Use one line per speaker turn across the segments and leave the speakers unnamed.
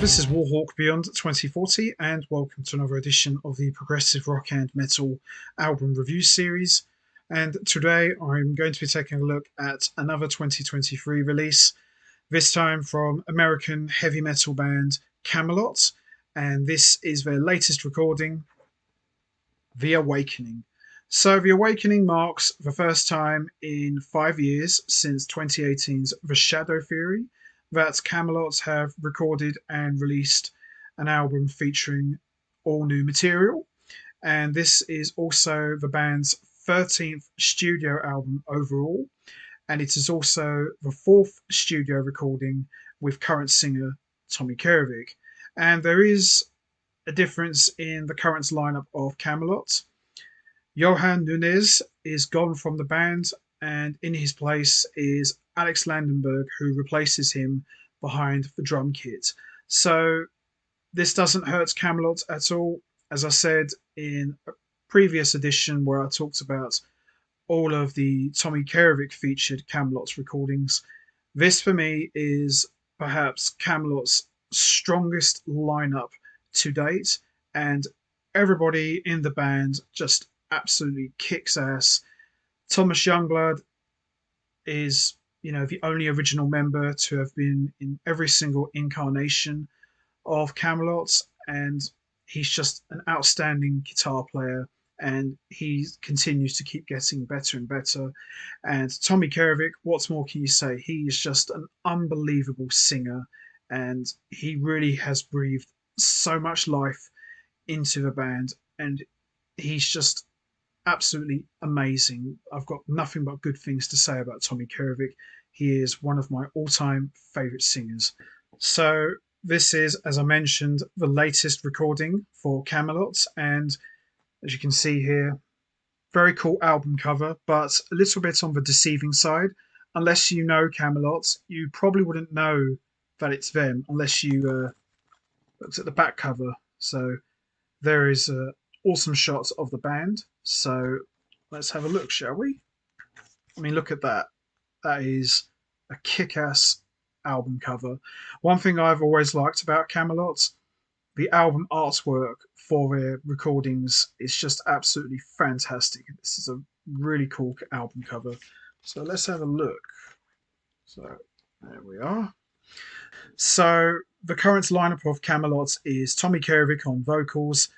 this is Warhawk Beyond 2040, and welcome to another edition of the Progressive Rock and Metal Album Review Series. And today I'm going to be taking a look at another 2023 release, this time from American heavy metal band Kamelot, and this is their latest recording, The Awakening. So The Awakening marks the first time in 5 years since 2018's The Shadow Theory that Kamelot have recorded and released an album featuring all new material. And this is also the band's 13th studio album overall. And it is also the 4th studio recording with current singer Tommy Karevik. And there is a difference in the current lineup of Kamelot. Johan Nunez is gone from the band, and in his place is Alex Landenburg, who replaces him behind the drum kit. So this doesn't hurt Kamelot at all. As I said in a previous edition where I talked about all of the Tommy Karevik featured Kamelot recordings, this for me is perhaps Kamelot's strongest lineup to date, and everybody in the band just absolutely kicks ass. Thomas Youngblood is, the only original member to have been in every single incarnation of Kamelot, and he's just an outstanding guitar player, and he continues to keep getting better and better. And Tommy Karevik, what more can you say? He is just an unbelievable singer, and he really has breathed so much life into the band, and he's just absolutely amazing. I've got nothing but good things to say about Tommy Karevik. He is one of my all-time favourite singers. So this is, as I mentioned, the latest recording for Kamelot, and as you can see here, very cool album cover, but a little bit on the deceiving side. Unless you know Kamelot, you probably wouldn't know that it's them unless you looked at the back cover. So there is awesome shots of the band. So let's have a look, shall we? I mean, look at that. That is a kick-ass album cover. One thing I've always liked about Kamelot, the album artwork for their recordings is just absolutely fantastic. This is a really cool album cover. So let's have a look. So there we are. So the current lineup of Kamelot is Tommy Karevik on vocals,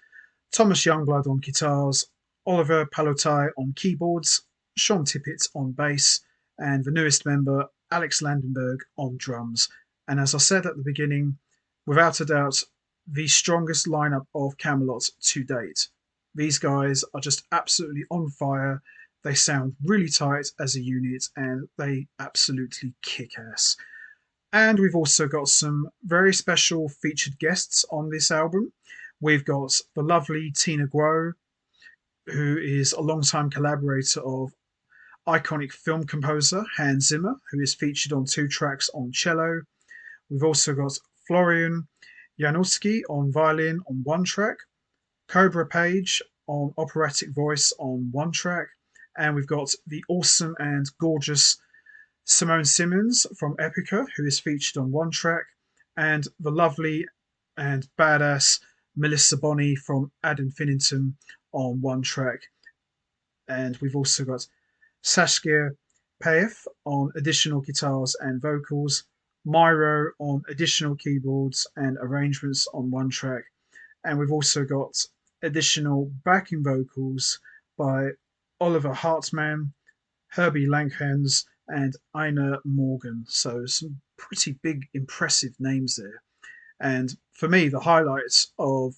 Thomas Youngblood on guitars, Oliver Palotai on keyboards, Sean Tibbets on bass, and the newest member, Alex Landenburg, on drums. And as I said at the beginning, without a doubt, the strongest lineup of Kamelot to date. These guys are just absolutely on fire. They sound really tight as a unit, and they absolutely kick ass. And we've also got some very special featured guests on this album. We've got the lovely Tina Guo, who is a long-time collaborator of iconic film composer Hans Zimmer, who is featured on 2 tracks on cello. We've also got Florian Janowski on violin on 1 track, Cobra Page on operatic voice on 1 track, and we've got the awesome and gorgeous Simone Simmons from Epica, who is featured on 1 track, and the lovely and badass Melissa Bonney from Ad Infinitum on 1 track. And we've also got Saskia Paeth on additional guitars and vocals, Myro on additional keyboards and arrangements on 1 track, and we've also got additional backing vocals by Oliver Hartmann, Herbie Langhans, and Ina Morgan. So some pretty big, impressive names there. And for me, the highlights of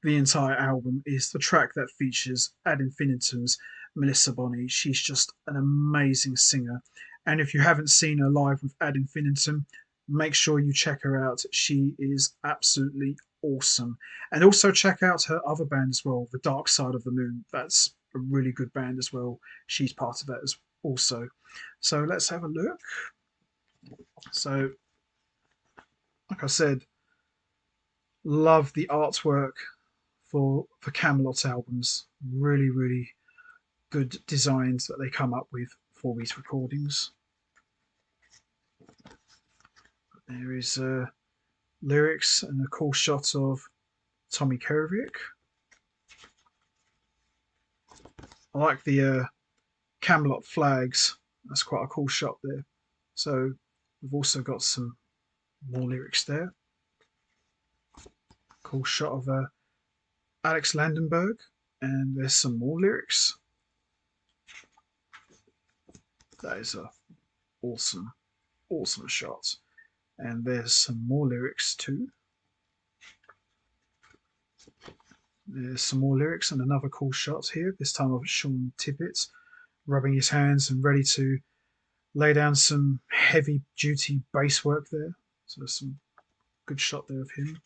the entire album is the track that features Ad Infinitum's Melissa Bonney. She's just an amazing singer. And if you haven't seen her live with Ad Infinitum, make sure you check her out. She is absolutely awesome. And also check out her other band as well, The Dark Side of the Moon. That's a really good band as well. She's part of that as also. So let's have a look. So, like I said, love the artwork for Kamelot albums. Really, really good designs that they come up with for these recordings. There is lyrics and a cool shot of Tommy Karevik. I like the Kamelot flags. That's quite a cool shot there. So we've also got some more lyrics there. Cool shot of Alex Landenburg, and there's some more lyrics. That is a awesome, awesome shot. And there's some more lyrics too. There's some more lyrics and another cool shot here, this time of Sean Tibbets rubbing his hands and ready to lay down some heavy duty bass work there. So there's some good shot there of him.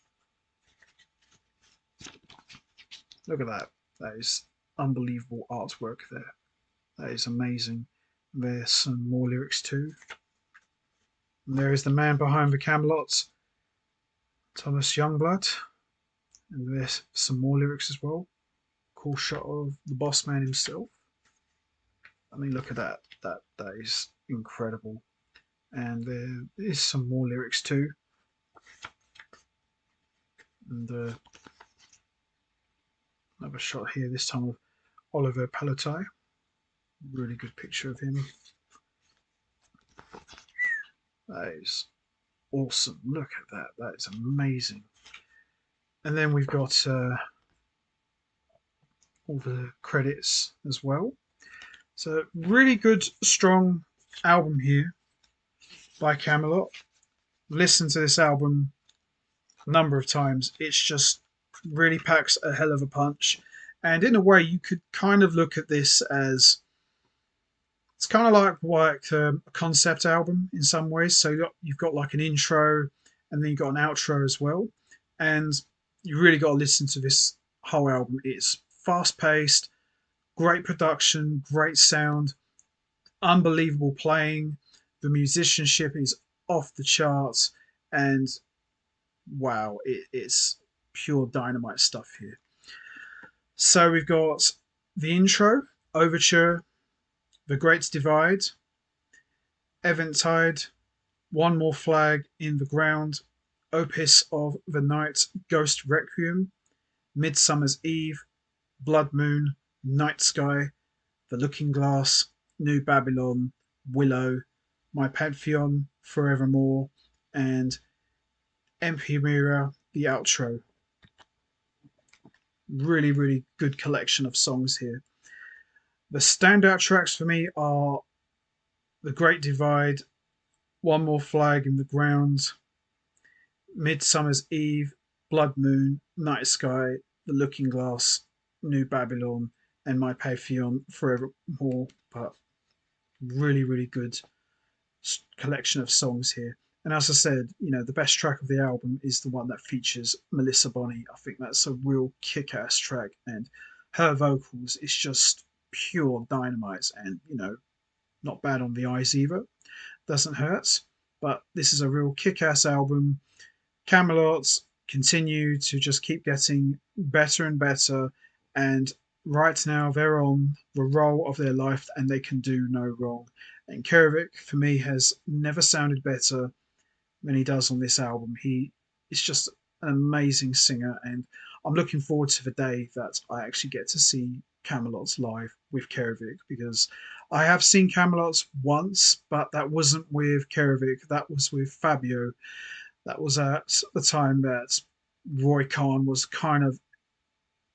Look at that. That is unbelievable artwork there. That is amazing. There's some more lyrics too. And there is the man behind the Kamelot, Thomas Youngblood. And there's some more lyrics as well. Cool shot of the boss man himself. I mean, look at that. That is incredible. And there is some more lyrics too. And another shot here, this time of Oliver Palotai. Really good picture of him. That is awesome. Look at that. That is amazing. And then we've got all the credits as well. So really good, strong album here by Kamelot. Listened to this album a number of times. It's just really packs a hell of a punch. And in a way, you could kind of look at this as it's kind of like a concept album in some ways. So you've got like an intro, and then you've got an outro as well. And you really got to listen to this whole album. It's fast paced, great production, great sound, unbelievable playing. The musicianship is off the charts, and wow, it's pure dynamite stuff here. So we've got the intro, overture, The Great Divide, Eventide, One More Flag in the Ground, Opus of the Night, Ghost Requiem, Midsummer's Eve, Blood Moon, Night Sky, The Looking Glass, New Babylon, Willow, My Pantheon, Forevermore, and Empyrean, the outro. Really, really good collection of songs here. The standout tracks for me are The Great Divide, One More Flag in the Ground, Midsummer's Eve, Blood Moon, Night Sky, The Looking Glass, New Babylon, and My Pantheon, Forevermore. But really, really good collection of songs here. And as I said, the best track of the album is the one that features Melissa Bonney. I think that's a real kick-ass track, and her vocals is just pure dynamite, and not bad on the eyes either. Doesn't hurt. But this is a real kick-ass album. Kamelot continue to just keep getting better and better, and right now they're on the roll of their life, and they can do no wrong. And Karevik, for me, has never sounded better than he does on this album. He is just an amazing singer, and I'm looking forward to the day that I actually get to see Kamelot live with Karevik, because I have seen Kamelot once, but that wasn't with Karevik. That was with Fabio. That was at the time that Roy Khan was kind of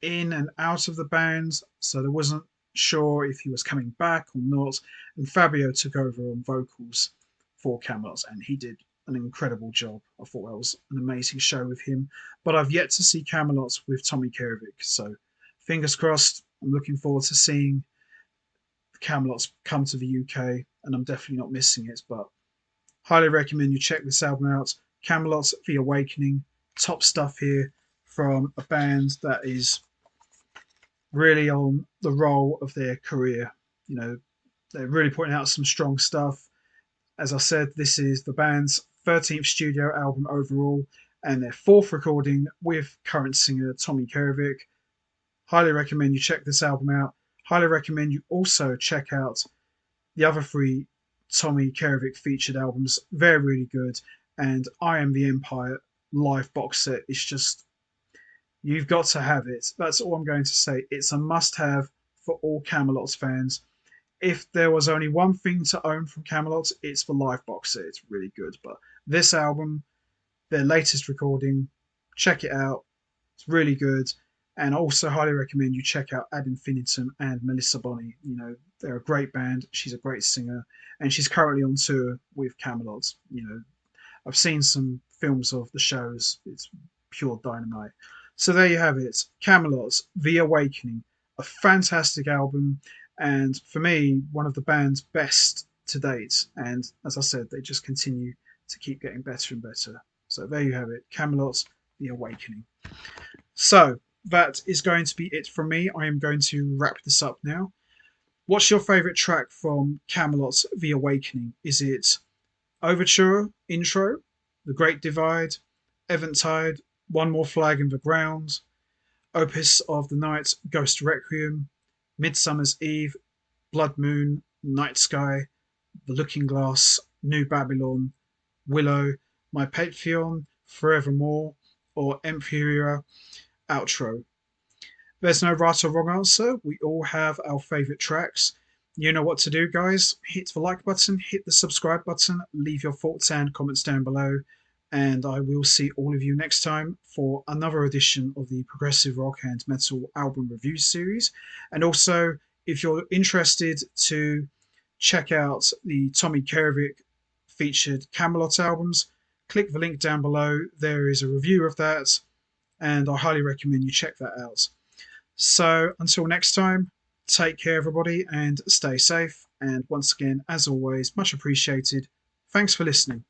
in and out of the band, so there wasn't sure if he was coming back or not. And Fabio took over on vocals for Kamelot, and he did an incredible job. I thought that was an amazing show with him. But I've yet to see Kamelot with Tommy Karevik, so fingers crossed. I'm looking forward to seeing Kamelot come to the UK, and I'm definitely not missing it. But highly recommend you check this album out. Kamelot The Awakening, top stuff here from a band that is really on the roll of their career. They're really putting out some strong stuff. As I said, this is the band's 13th studio album overall, and their 4th recording with current singer Tommy Karevik. Highly recommend you check this album out. Highly recommend you also check out the other 3 Tommy Karevik featured albums. They're really good. And I Am the Empire live box set is just, you've got to have it. That's all I'm going to say. It's a must have for all Camelot's fans. If there was only one thing to own from Camelot, it's the live box set. It's really good. But this album, their latest recording, check it out. It's really good. And I also highly recommend you check out Ad Infinitum and Melissa Bonney. You know, they're a great band. She's a great singer. And she's currently on tour with Camelot. You know, I've seen some films of the shows. It's pure dynamite. So there you have it. Camelot, The Awakening. A fantastic album. And for me, one of the band's best to date. And as I said, they just continue to keep getting better and better. So there you have it. Camelot, The Awakening. So that is going to be it from me. I am going to wrap this up now. What's your favourite track from Camelot The Awakening? Is it Overture, Intro, The Great Divide, Eventide, One More Flag in the Ground, Opus of the Night, Ghost Requiem, Midsummer's Eve, Blood Moon, Night Sky, The Looking Glass, New Babylon, Willow, My Patreon, Forevermore, or Emperor Outro? There's no right or wrong answer. We all have our favourite tracks. You know what to do, guys. Hit the like button, hit the subscribe button, leave your thoughts and comments down below, and I will see all of you next time for another edition of the Progressive Rock and Metal Album Review Series. And also, if you're interested to check out the Tommy Karevik featured Kamelot albums, click the link down below. There is a review of that, and I highly recommend you check that out. So until next time, take care, everybody, and stay safe. And once again, as always, much appreciated. Thanks for listening.